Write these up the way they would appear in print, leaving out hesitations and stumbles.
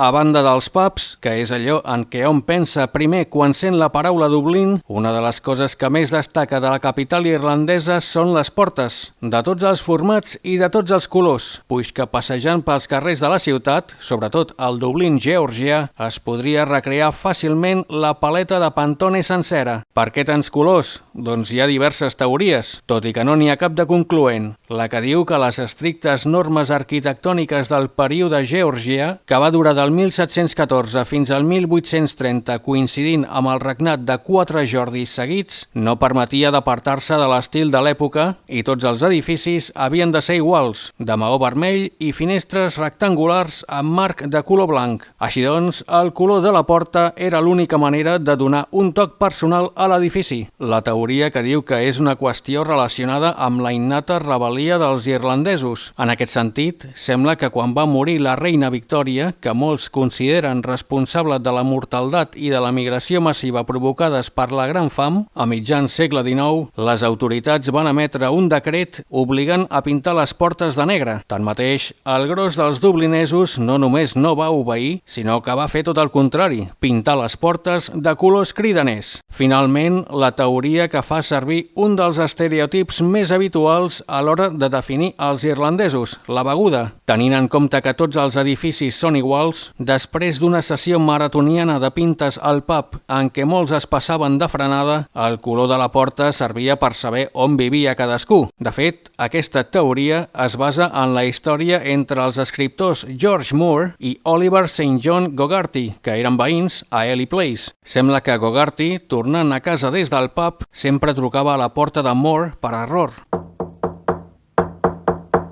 A banda dels pubs, que és allò en què hom pensa primer quan sent la paraula Dublín, una de les coses que més destaca de la capital irlandesa són les portes, de tots els formats i de tots els colors, puix que passejant pels carrers de la ciutat, sobretot al Dublín georgià, es podria recrear fàcilment la paleta de Pantone sencera. Per què tants colors? Doncs hi ha diverses teories, tot i que no n'hi ha cap de concloent. La que diu que les estrictes normes arquitectòniques del període georgià, que va durar del 1714 fins al 1830, coincidint amb el regnat de 4 Jordis seguits, no permetia d'apartar-se de l'estil de l'època i tots els edificis havien de ser iguals, de maó vermell i finestres rectangulars amb marc de color blanc. Així doncs, el color de la porta era l'única manera de donar un toc personal a l'edifici. La teoria que diu que és una qüestió relacionada amb la innata rebel·lia dels irlandesos. En aquest sentit, sembla que quan va morir la reina Victòria, que molts consideren responsable de la mortaldat i de la migració massiva provocades per la Gran Fam, a mitjans segle XIX, les autoritats van emetre un decret obligant a pintar les portes de negre. Tanmateix, el gros dels dublinesos no només no va obeir, sinó que va fer tot el contrari, pintar les portes de colors cridaners. Finalment, la teoria que fa servir un dels estereotips més habituals a l'hora de definir els irlandesos, la beguda. Tenint en compte que tots els edificis són iguals, després d'una sessió maratoniana de pintes al pub en què molts es passaven de frenada, el color de la porta servia per saber on vivia cadascú. De fet, aquesta teoria es basa en la història entre els escriptors George Moore i Oliver St. John Gogarty, que eren veïns a Ely Place. Sembla que Gogarty, tornant a casa des del pub, sempre trucava a la porta de Moore per error.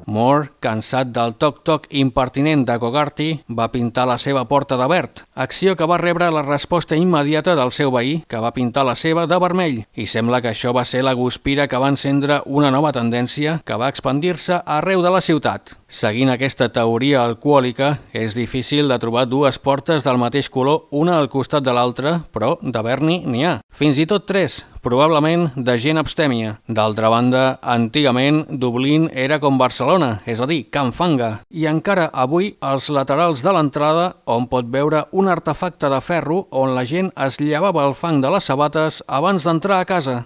Moore, cansat del toc-toc impertinent de Gogarty, va pintar la seva porta de verd, acció que va rebre la resposta immediata del seu veí, que va pintar la seva de vermell, i sembla que això va ser la guspira que va encendre una nova tendència que va expandir-se arreu de la ciutat. Seguint aquesta teoria alcohòlica, és difícil de trobar dues portes del mateix color una al costat de l'altra, però d'haver-n'hi n'hi ha. Fins i tot 3, probablement de gent abstèmia. D'altra banda, antigament Dublín era com Barcelona, és a dir, Can Fanga, i encara avui als laterals de l'entrada on pot veure un artefacte de ferro on la gent es llevava el fang de les sabates abans d'entrar a casa.